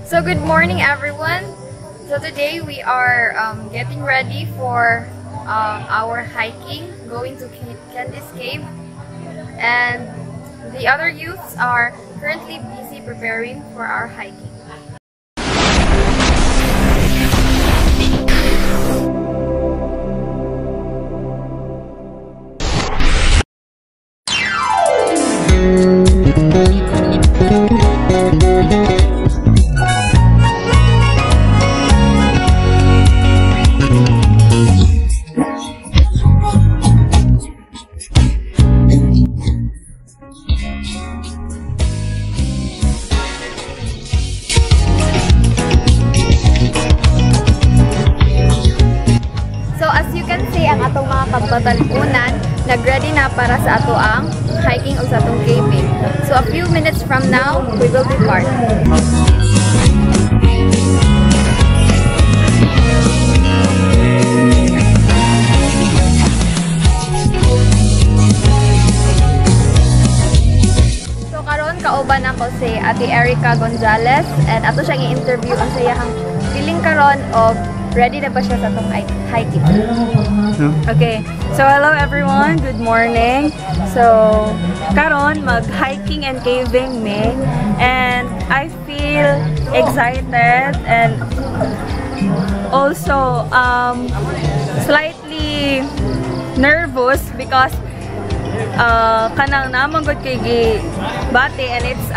So good morning everyone. So today we are getting ready for our hiking, going to Candice Cave, and the other youths are currently busy preparing for our hiking. Ang atong mga pagbatalpunan nag-ready na para sa ato ang hiking o sa atong caving. So a few minutes from now, we will depart. So karon kauban ako si Ate Erica Gonzalez and ato siyang i-interview ang sayahang feeling karon of ready na ba siya sa itong hiking? Okay, so hello everyone, good morning. So, karon mag-hiking and caving me, and I feel excited and also slightly nervous because kanang namang good kay bati, and it's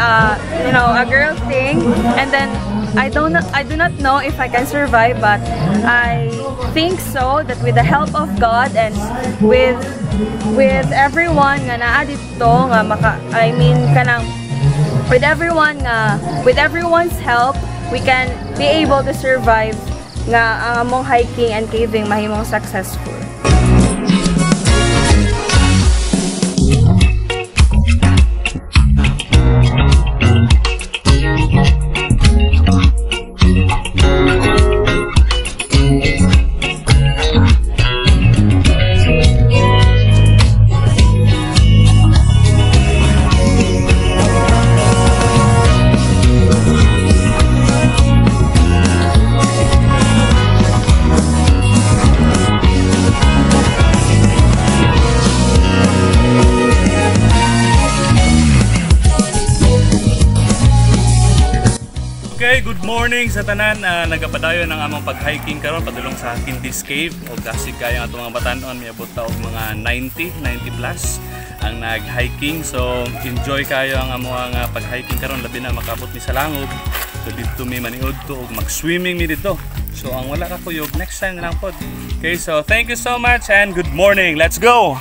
you know, a girl thing, and then I do not know if I can survive, but I think so that with the help of God and with everyone nga naa dito nga kanang with everyone's help, we can be able to survive nga ang among hiking and caving mahimong successful. Okay, good morning sa tanan. Nagapadayon ang among pag-hiking karon padulong sa Candice Cave o gasig kaya nga itong mga batanon miabot ta og mga 90 plus ang nag-hiking. So enjoy kayo ang among pag-hiking karon, labi na makabot mi sa langub. So dito mi maniud to og mag-swimming mi dito. So ang wala ka kuyog next time na lang pod. Okay, so thank you so much and good morning. Let's go.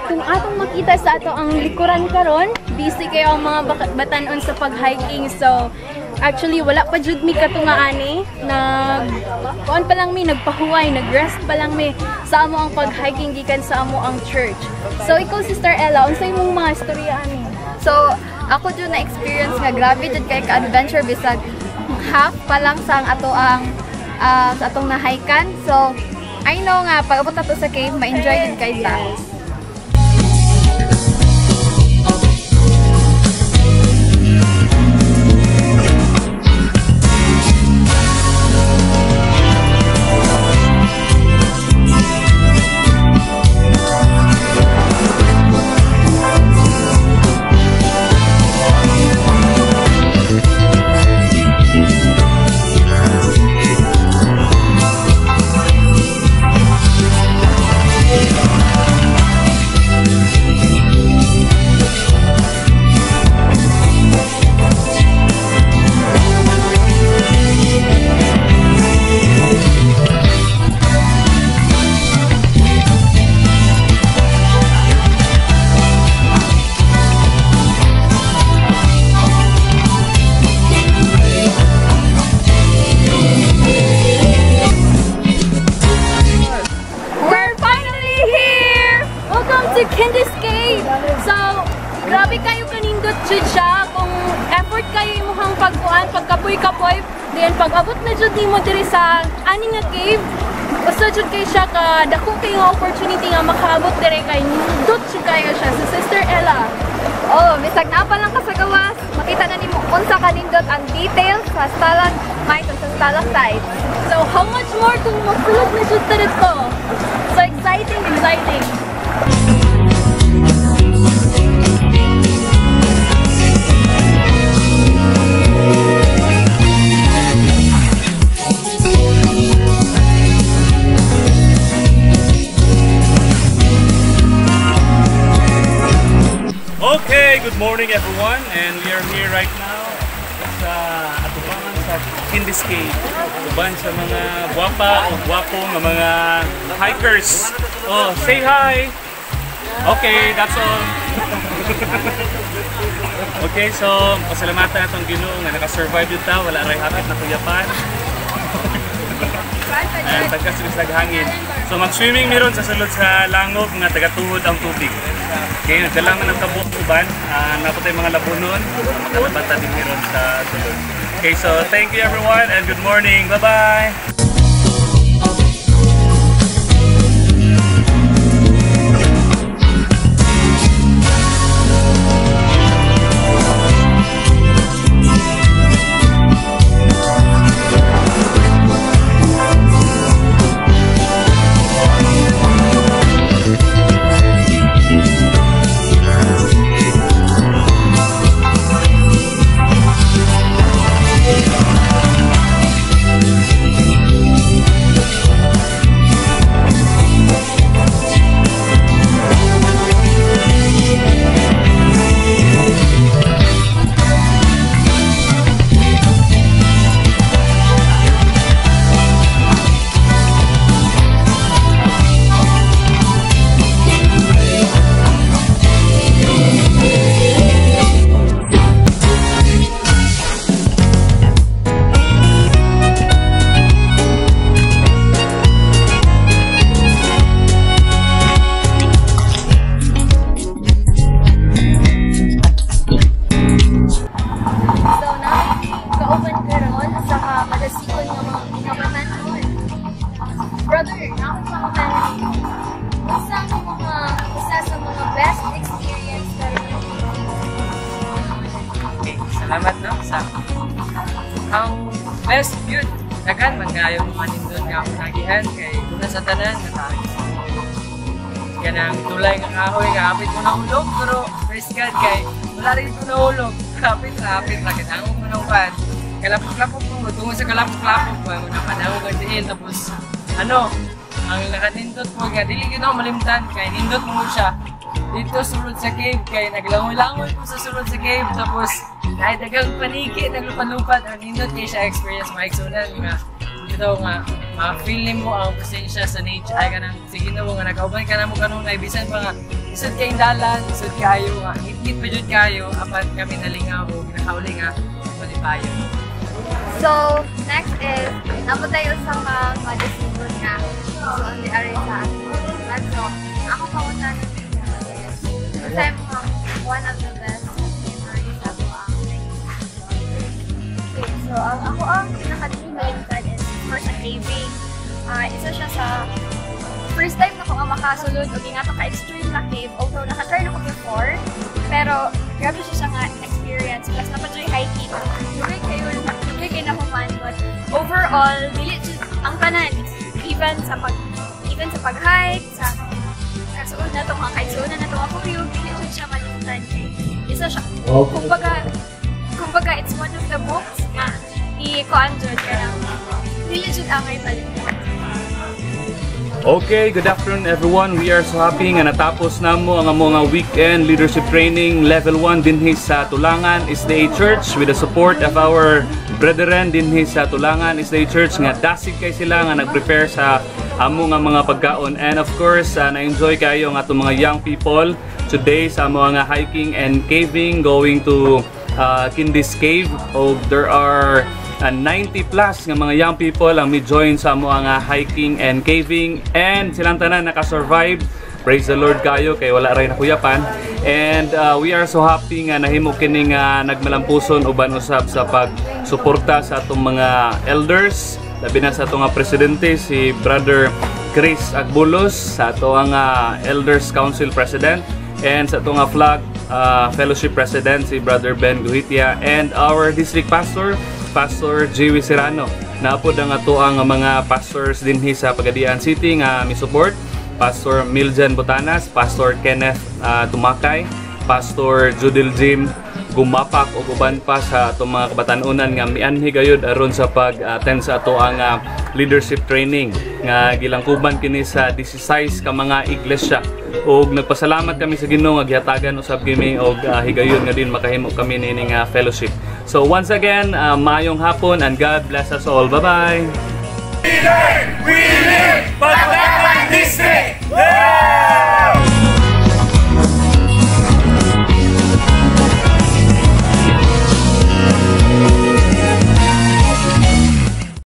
Kung atong makita sa ato ang likuran karon, busy kayo ang mga batanon sa pag-hiking. So actually wala pa jud mi katunga ani, kuan pa lang mi, nagpahuway, nag-rest pa lang mi sa amo ang pag-hiking gikan sa amo ang church. So ikaw, Sister Ella, unsay imong mga istorya ani? So ako jud na experience nga grabe jud kay ka-adventure, bisag half pa lang sa atong nahikan. So I know nga pag abot nato sa cave, ma-enjoy din kay ta. kapoy-kapoy. Then pag-abot na jud nimo diri sa ani nga cave, usa jud kay siya ka dako kay nga opportunity nga makaabot diri kay nindot jud kayo siya sa Sister Ella. Oh, bisag na pa lang ka sa gawas, makita na nimo unsa kanindot ang details sa stalagmite ug sa stalactite. So how much more kung mapulog na jud ta dito? So exciting, exciting. Okay, good morning everyone, and we are here right now sa atubangan sa Kindies Cave. Uban sa mga guwapa o guwapo ng mga hikers. Oh, say hi! Okay, that's all. Okay, so pasalamatan natong Ginoo nga naka-survive dito, wala ray hapit na kuyapan. And pagkasilis naghangin. So mag-swimming meron sa sulod sa langog nga tagatuhod ang tubig. Okay, nagdalangan ng kabuok uban, naputay mga labunon, makalabata din meron sa sulod. Okay, so thank you everyone and good morning. Bye-bye! Brother, isa sa mga best experience ka rin. Okay, salamat no sa ang best yun. Dagan man nga yung mga nindot nga akong nagihan kay una sa tanan na tayo. Ganang tulay nga kahoy, kapit ko na hulog, pero praise God kay wala rin ito na hulog. Kapit na kinangong mo ng pan. Kalapok-lapok mo, tungo sa kalapok-lapok mo, muna panahon ng diin, tapos ano, ang nakanindot mo nga, dili ko na malimtan, kaya nindot mo siya dito sulod sa cave, kaya naglangoy-langoy ko sa sulod sa cave, tapos dahil dagang paniki, naglupan-lupan, ang nindot kayo siya experience, maiksunan nga, ito nga, ma-feel mo ang presensya sa nature, ay ka nang, sige na mo nga, nagkauban ka na mo kanong naibisan pa nga, isod kayong dalan, isod kayo nga, hit-hit pa dyan kayo, apat kami nalingaw, nakauling nga, malipayo. So, next is, napo tayo sa mga madisigon nga. So, on the area sa atin. So, ako kaunta na is, kasi mga one of the best memories ako ang okay, so, ako ang pinaka-dimalitan is first sa caving. Isa siya sa first time na ko nga makasulod o nga to ka-extreme na cave. Although naka-try na ko before, pero grabe siya nga experience. Plus, napajoy hiking. Lugay kayo na human, but overall, dili ang tanan, even sa pag-hike, sa kasuon na to, mga kaisuunan na to, ako yung dili siya malimutan. Isa siya, kumbaga, it's one of the books na i-conjure ka lang. Dili siya ang may palimutan. Okay, good afternoon everyone. We are so happy nga natapos namo ang mga weekend leadership training level 1 dinhi sa Tulangan SDA Church with the support of our brethren dinhi sa Tulangan SDA Church nga dasig kay sila nga nag-prepare sa amo nga mga pagkaon, and of course na-enjoy kayo nga atong mga young people today sa mga hiking and caving going to Kindies Cave. There are 90 plus nga mga young people ang mi-join sa mga hiking and caving, and silang tanan naka-survive Praise the Lord kayo kay wala ray nakuyapan. And we are so happy nga nahimo kini nga nagmalampuson uban usab sa pagsuporta sa atong mga elders, labi na sa atong nga presidente si Brother Chris Agbulos, sa atong Elders Council President, and sa atong flag fellowship president si Brother Ben Guhitia, and our district pastor, Pastor Jiwi Serrano. Napod ang ato ang mga pastors dinhi sa Pagadian City nga mi-support, Pastor Miljan Botanas, Pastor Kenneth Tumakay, Pastor Judil Jim Gumapak o uban pa sa atong mga kabatanunan nga mianhi gayud aron sa pag-attend sa ato ang leadership training nga gilangkuban kini sa 16 ka mga iglesia. Og nagpasalamat kami sa Ginoo nga gihatagan usab kami og higayon nga din makahimo kami nining fellowship. So once again, maayong hapon and God bless us all. Bye-bye!